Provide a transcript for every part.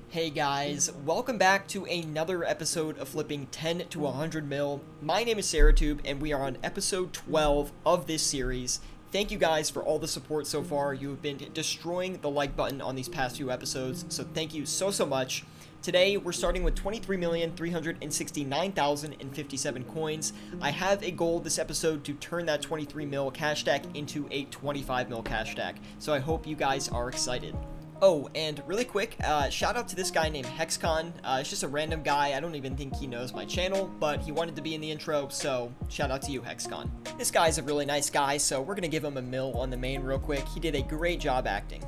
Hey guys, welcome back to another episode of flipping 10 to 100 mil. My name is SarahTube and we are on episode 12 of this series. Thank you guys for all the support so far. You have been destroying the like button on these past few episodes, so thank you so much. Today, we're starting with 23,369,057 coins. I have a goal this episode to turn that 23 mil cash stack into a 25 mil cash stack, so I hope you guys are excited. Oh, and really quick, shout out to this guy named Hexcon. It's just a random guy. I don't even think he knows my channel, but he wanted to be in the intro, so shout out to you, Hexcon. This guy's a really nice guy, so we're gonna give him a mil on the main real quick. He did a great job acting.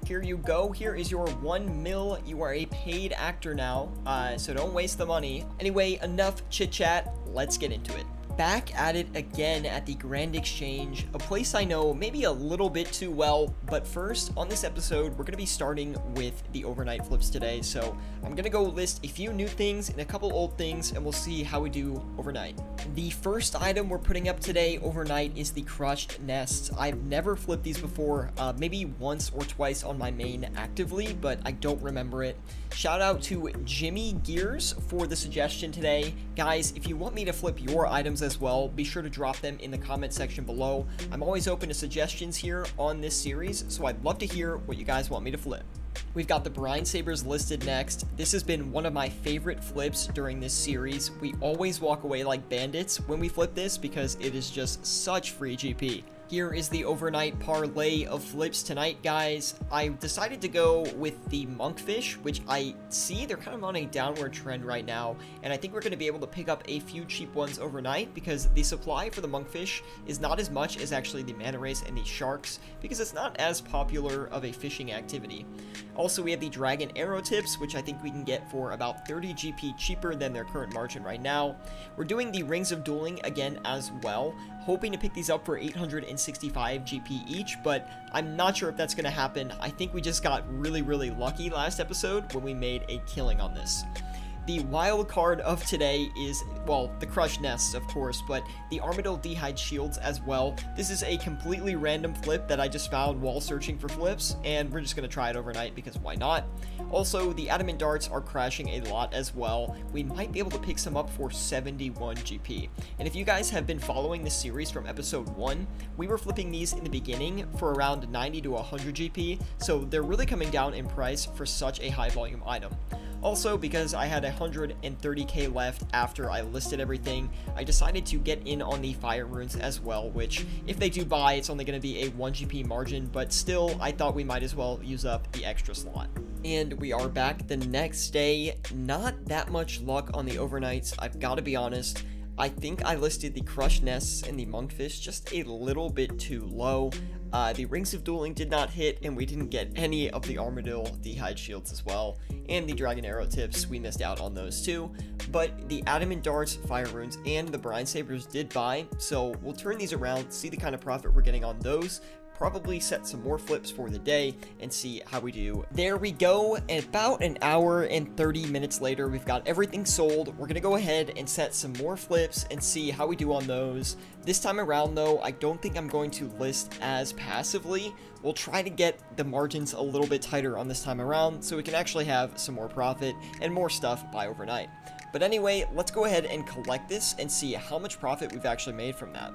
Here you go. Here is your 1 mil. You are a paid actor now, so don't waste the money. Anyway, enough chit chat. Let's get into it. Back at it again at the Grand Exchange, a place I know maybe a little bit too well, but first, on this episode, we're going to be starting with the overnight flips today, so I'm going to go list a few new things and a couple old things, and we'll see how we do overnight. The first item we're putting up today overnight is the crushed nests. I've never flipped these before, maybe once or twice on my main actively, but I don't remember it. Shout out to Jimmy Gears for the suggestion today. Guys, if you want me to flip your items as well, be sure to drop them in the comment section below. I'm always open to suggestions here on this series, so I'd love to hear what you guys want me to flip. We've got the Brine Sabers listed next. This has been one of my favorite flips during this series. We always walk away like bandits when we flip this because it is just such free GP. Here is the overnight parlay of flips tonight, guys. I decided to go with the monkfish, which I see they're kind of on a downward trend right now, and I think we're going to be able to pick up a few cheap ones overnight because the supply for the monkfish is not as much as actually the manta rays and the sharks because it's not as popular of a fishing activity. Also, we have the dragon arrow tips, which I think we can get for about 30 GP cheaper than their current margin right now. We're doing the rings of dueling again as well, hoping to pick these up for 865 GP each, but I'm not sure if that's going to happen. I think we just got really lucky last episode when we made a killing on this. The wild card of today is, well, the crushed nests, of course, but the armadillo d'hide shields as well. This is a completely random flip that I just found while searching for flips, and we're just going to try it overnight because why not? Also, the adamant darts are crashing a lot as well. We might be able to pick some up for 71 GP. And if you guys have been following this series from episode 1, we were flipping these in the beginning for around 90 to 100 GP, so they're really coming down in price for such a high volume item. Also, because I had 130k left after I listed everything, I decided to get in on the fire runes as well, which if they do buy, it's only going to be a 1 GP margin, but still, I thought we might as well use up the extra slot. And we are back the next day. Not that much luck on the overnights, I've got to be honest. I think I listed the crushed nests and the monkfish just a little bit too low. The rings of dueling did not hit, and we didn't get any of the armadillo d'hide shields as well, and the dragon arrow tips, we missed out on those too, but the adamant darts, fire runes, and the brine sabers did buy, so we'll turn these around, see the kind of profit we're getting on those, probably set some more flips for the day and see how we do. There we go. About an hour and 30 minutes later, we've got everything sold. We're gonna go ahead and set some more flips and see how we do on those. This time around though, I don't think I'm going to list as passively. We'll try to get the margins a little bit tighter on this time around so we can actually have some more profit and more stuff by overnight. But anyway, let's go ahead and collect this and see how much profit we've actually made from that.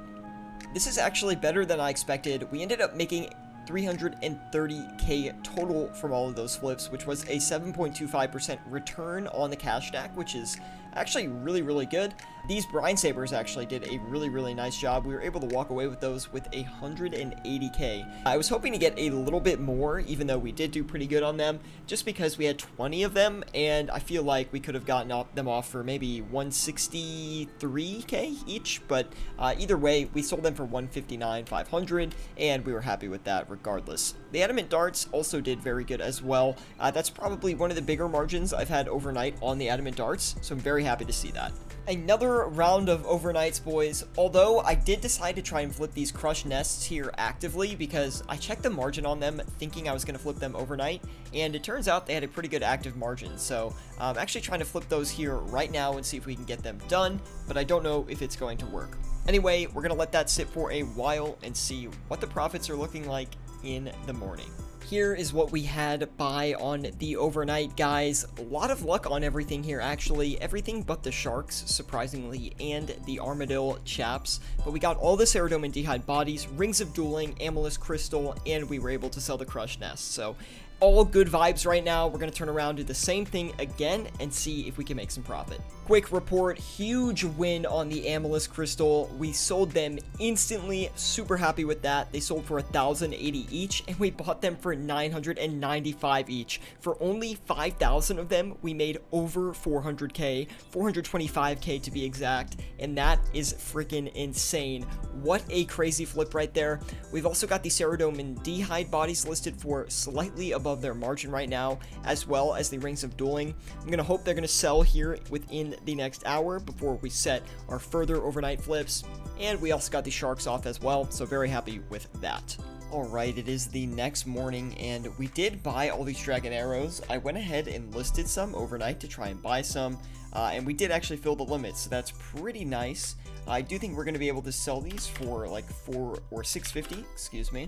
This is actually better than I expected. We ended up making 330k total from all of those flips, which was a 7.25% return on the cash stack, which is actually really good. These brine sabers actually did a really nice job. We were able to walk away with those with 180k. I was hoping to get a little bit more, even though we did do pretty good on them, just because we had 20 of them, and I feel like we could have gotten them off for maybe 163k each, but either way, we sold them for 159,500, and we were happy with that regardless. The adamant darts also did very good as well. That's probably one of the bigger margins I've had overnight on the adamant darts, so I'm very happy to see that. Another round of overnights, boys, although I did decide to try and flip these crushed nests here actively because I checked the margin on them thinking I was going to flip them overnight, and it turns out they had a pretty good active margin, so I'm actually trying to flip those here right now and see if we can get them done, but I don't know if it's going to work. Anyway, we're going to let that sit for a while and see what the profits are looking like in the morning. Here is what we had buy on the overnight, guys. A lot of luck on everything here, actually. Everything but the sharks, surprisingly, and the armadillo chaps. But we got all the Ceridome and D'hide bodies, rings of dueling, amethyst crystal, and we were able to sell the crush nest. So all good vibes right now. We're going to turn around, do the same thing again, and see if we can make some profit. Quick report, huge win on the amethyst crystal. We sold them instantly, super happy with that. They sold for 1,080 each, and we bought them for 995 each. For only 5,000 of them, we made over 400k, 425k to be exact, and that is freaking insane. What a crazy flip right there. We've also got the Ceridome and D'hide bodies listed for slightly above their margin right now, as well as the rings of dueling. I'm gonna hope they're gonna sell here within the next hour before we set our further overnight flips. And we also got the sharks off as well, so very happy with that. Alright, it is the next morning, and we did buy all these dragon arrows. I went ahead and listed some overnight to try and buy some, and we did actually fill the limit, so that's pretty nice. I do think we're going to be able to sell these for like 4 or 650, excuse me,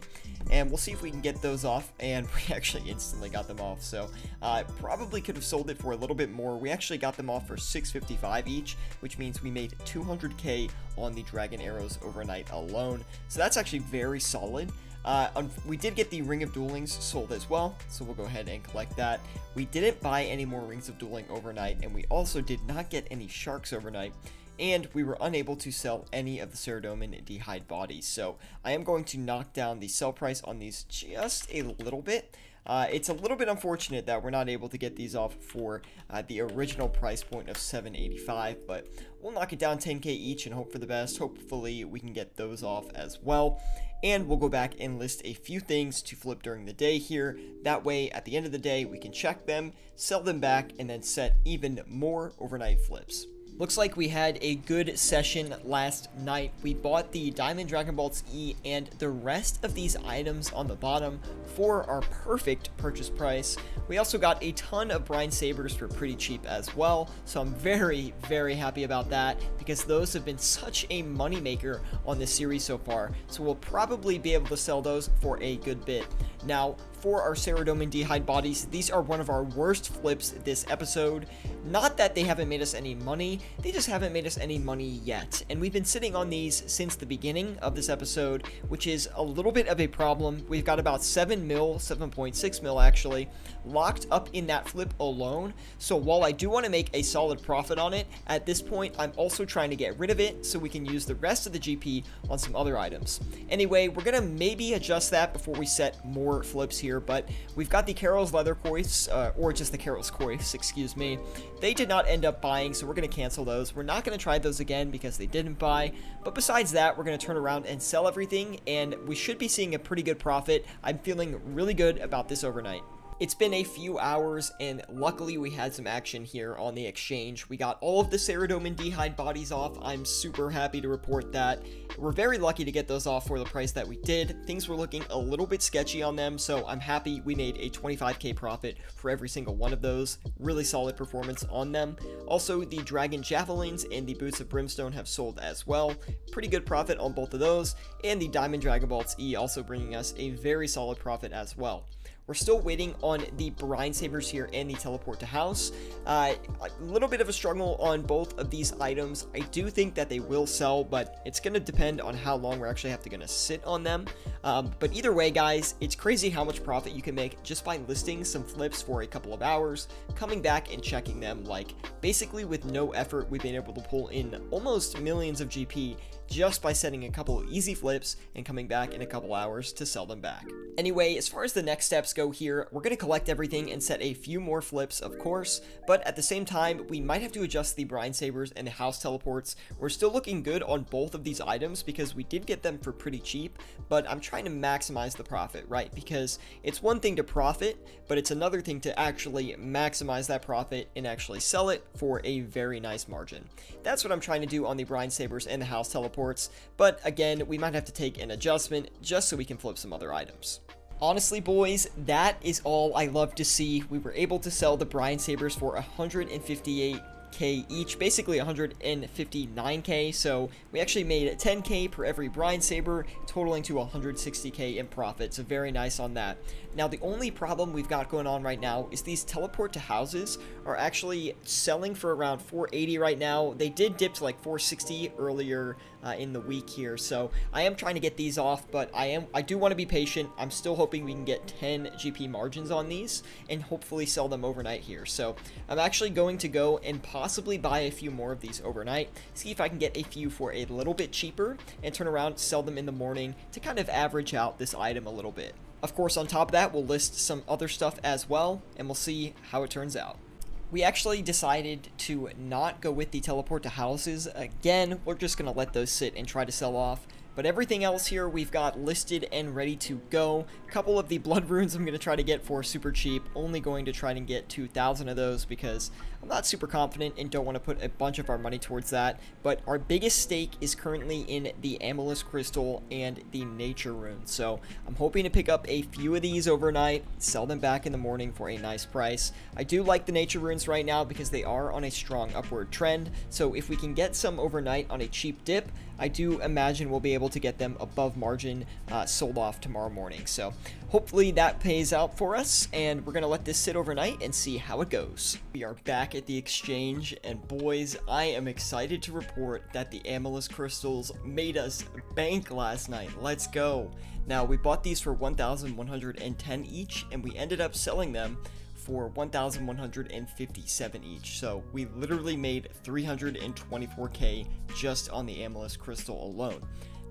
and we'll see if we can get those off, and we actually instantly got them off, so probably could have sold it for a little bit more. We actually got them off for 655 each, which means we made 200k on the dragon arrows overnight alone, so that's actually very solid. We did get the Ring of Duelings sold as well, so we'll go ahead and collect that. We didn't buy any more Rings of Dueling overnight, and we also did not get any Sharks overnight, and we were unable to sell any of the Ceridome and D'hide bodies, so I am going to knock down the sell price on these just a little bit. It's a little bit unfortunate that we're not able to get these off for the original price point of $785, but we'll knock it down 10k each and hope for the best. Hopefully we can get those off as well, and we'll go back and list a few things to flip during the day here. That way at the end of the day we can check them, sell them back, and then set even more overnight flips. Looks like we had a good session last night. We bought the Diamond Dragon Balls E and the rest of these items on the bottom for our perfect purchase price. We also got a ton of Brine Sabers for pretty cheap as well, so I'm very, very happy about that because those have been such a moneymaker on this series so far, so we'll probably be able to sell those for a good bit. Now, for our Ceridome and D'hide bodies, these are one of our worst flips this episode. Not that they haven't made us any money, they just haven't made us any money yet. And we've been sitting on these since the beginning of this episode, which is a little bit of a problem. We've got about 7 mil, 7.6 mil actually, locked up in that flip alone. So while I do want to make a solid profit on it, at this point, I'm also trying to get rid of it so we can use the rest of the GP on some other items. Anyway, we're going to maybe adjust that before we set more flips here, but we've got the Carol's leather coins, or just the Carol's coins, excuse me. They did not end up buying, so we're going to cancel those. We're not going to try those again because they didn't buy, but besides that, we're going to turn around and sell everything, and we should be seeing a pretty good profit. I'm feeling really good about this overnight. It's been a few hours, and luckily we had some action here on the exchange. We got all of the Ceridome and D'hide bodies off. I'm super happy to report that. We're very lucky to get those off for the price that we did. Things were looking a little bit sketchy on them, so I'm happy we made a 25k profit for every single one of those. Really solid performance on them. Also, the Dragon Javelins and the Boots of Brimstone have sold as well. Pretty good profit on both of those, and the Diamond Dragon Balls E also bringing us a very solid profit as well. We're still waiting on the Brine Sabers here and the Teleport to House. A little bit of a struggle on both of these items. I do think that they will sell, but it's going to depend on how long we're actually going to sit on them. But either way, guys, it's crazy how much profit you can make just by listing some flips for a couple of hours, coming back and checking them. Like, basically with no effort, we've been able to pull in almost millions of GP just by setting a couple of easy flips and coming back in a couple hours to sell them back. Anyway, as far as the next steps go here, we're going to collect everything and set a few more flips, of course, but at the same time, we might have to adjust the Brine Sabers and the House Teleports. We're still looking good on both of these items because we did get them for pretty cheap, but I'm trying to maximize the profit, right? Because it's one thing to profit, but it's another thing to actually maximize that profit and actually sell it for a very nice margin. That's what I'm trying to do on the Brine Sabers and the House Teleports, but again, we might have to take an adjustment just so we can flip some other items. Honestly, boys, that is all I love to see. We were able to sell the Brine Sabers for 158 159k each, basically 159k, so we actually made 10k per every brine saber, totaling to 160k in profit, so very nice on that. Now, the only problem we've got going on right now is these teleport to houses are actually selling for around 480 right now. They did dip to like 460 earlier in the week here, so I am trying to get these off, but I do want to be patient. I'm still hoping we can get 10 GP margins on these and hopefully sell them overnight here. So I'm actually going to go and possibly buy a few more of these overnight, see if I can get a few for a little bit cheaper and turn around, sell them in the morning to kind of average out this item a little bit. Of course, on top of that, we'll list some other stuff as well, and we'll see how it turns out. We actually decided to not go with the teleport to houses. Again, we're just going to let those sit and try to sell off. But everything else here we've got listed and ready to go. A couple of the blood runes I'm going to try to get for super cheap. Only going to try to get 2,000 of those because I'm not super confident and don't want to put a bunch of our money towards that. But our biggest stake is currently in the Amethyst Crystal and the Nature Rune. So I'm hoping to pick up a few of these overnight, sell them back in the morning for a nice price. I do like the Nature Runes right now because they are on a strong upward trend. So if we can get some overnight on a cheap dip, I do imagine we'll be able to get them above margin sold off tomorrow morning. So hopefully that pays out for us, and we're going to let this sit overnight and see how it goes. We are back at the exchange, and boys, I am excited to report that the Amethyst Crystals made us bank last night. Let's go. Now, we bought these for 1,110 each, and we ended up selling them for 1,157 each. So we literally made 324k just on the Amethyst Crystal alone.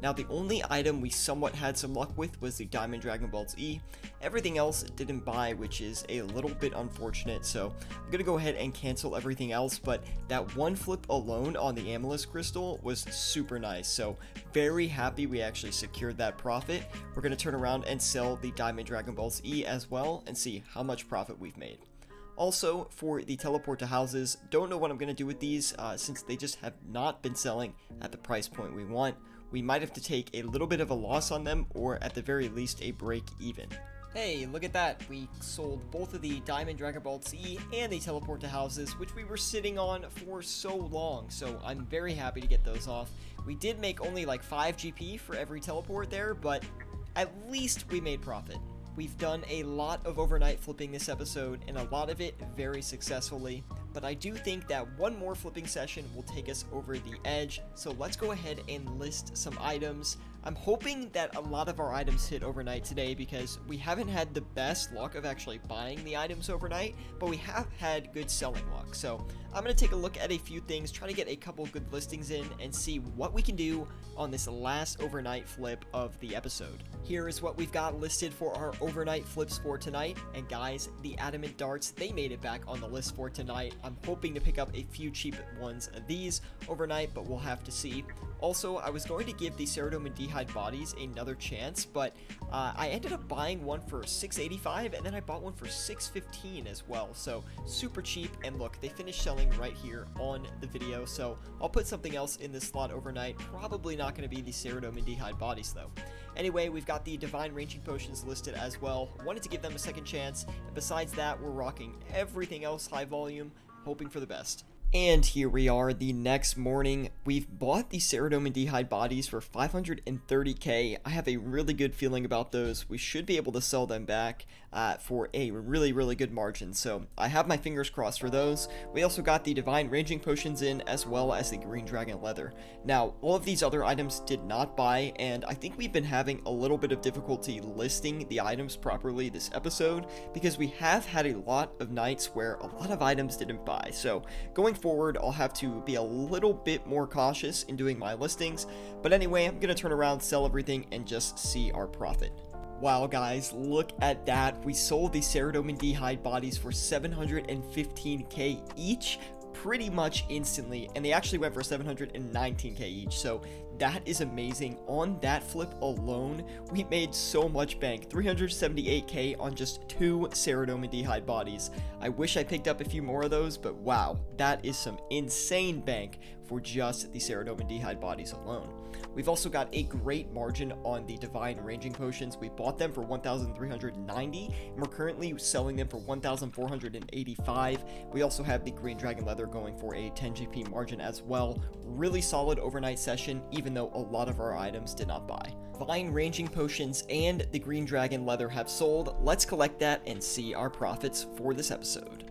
Now, the only item we somewhat had some luck with was the Diamond Dragon Balls E. Everything else didn't buy, which is a little bit unfortunate, so I'm gonna go ahead and cancel everything else, but that one flip alone on the Amethyst Crystal was super nice, so very happy we actually secured that profit. We're gonna turn around and sell the Diamond Dragon Balls E as well and see how much profit we've made. Also, for the teleport to houses, don't know what I'm going to do with these since they just have not been selling at the price point we want. We might have to take a little bit of a loss on them, or at the very least a break even. Hey, look at that. We sold both of the Diamond Dragon Ball Z and the teleport to houses, which we were sitting on for so long, so I'm very happy to get those off. We did make only like 5 GP for every teleport there, but at least we made profit. We've done a lot of overnight flipping this episode, and a lot of it very successfully, but I do think that one more flipping session will take us over the edge, so let's go ahead and list some items. I'm hoping that a lot of our items hit overnight today because we haven't had the best luck of actually buying the items overnight, but we have had good selling luck. So I'm going to take a look at a few things, try to get a couple good listings in, and see what we can do on this last overnight flip of the episode. Here is what we've got listed for our overnight flips for tonight, and guys, the Adamant Darts, they made it back on the list for tonight. I'm hoping to pick up a few cheap ones of these overnight, but we'll have to see. Also, I was going to give the Ceridome and Dehyde bodies another chance, but I ended up buying one for 685, and then I bought one for 615 as well, so super cheap. And look, they finished selling right here on the video, so I'll put something else in this slot overnight. Probably not going to be the Ceridome and Dehyde bodies though. Anyway, we've got the Divine Ranging Potions listed as well. Wanted to give them a second chance, and besides that, we're rocking everything else high volume, hoping for the best. And here we are the next morning. We've bought the Ceridome and Dehyde bodies for 530k. I have a really good feeling about those. We should be able to sell them back for a really good margin. So I have my fingers crossed for those. We also got the Divine Ranging Potions in, as well as the Green Dragon Leather. Now, all of these other items did not buy, and I think we've been having a little bit of difficulty listing the items properly this episode, because we have had a lot of nights where a lot of items didn't buy. So going forward, I'll have to be a little bit more cautious in doing my listings. But anyway, I'm going to turn around, sell everything, and just see our profit. Wow, guys, look at that. We sold the Ceridome and Dehyde bodies for 715k each pretty much instantly, and they actually went for 719k each, so that is amazing. On that flip alone, we made so much bank, 378k on just 2 Ceridome and Dehyde bodies. I wish I picked up a few more of those, but wow, that is some insane bank for just the Ceradomindehyde bodies alone. We've also got a great margin on the Divine Ranging Potions. We bought them for 1,390, and we're currently selling them for 1,485. We also have the Green Dragon Leather going for a 10 GP margin as well. Really solid overnight session, even though a lot of our items did not buy. Divine Ranging Potions and the Green Dragon Leather have sold. Let's collect that and see our profits for this episode.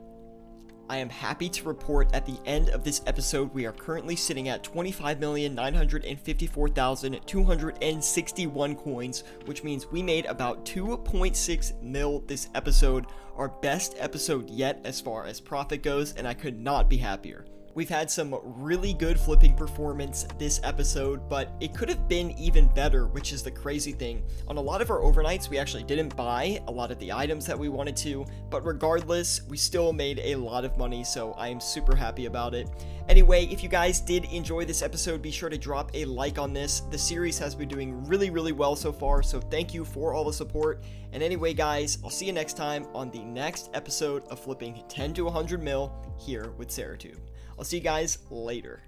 I am happy to report at the end of this episode, we are currently sitting at 25,954,261 coins, which means we made about 2.6 mil this episode, our best episode yet as far as profit goes, and I could not be happier. We've had some really good flipping performance this episode, but it could have been even better, which is the crazy thing. On a lot of our overnights, we actually didn't buy a lot of the items that we wanted to, but regardless, we still made a lot of money, so I am super happy about it. Anyway, if you guys did enjoy this episode, be sure to drop a like on this. The series has been doing really well so far, so thank you for all the support. And anyway, guys, I'll see you next time on the next episode of flipping 10 to 100 mil here with Ceratube. I'll see you guys later.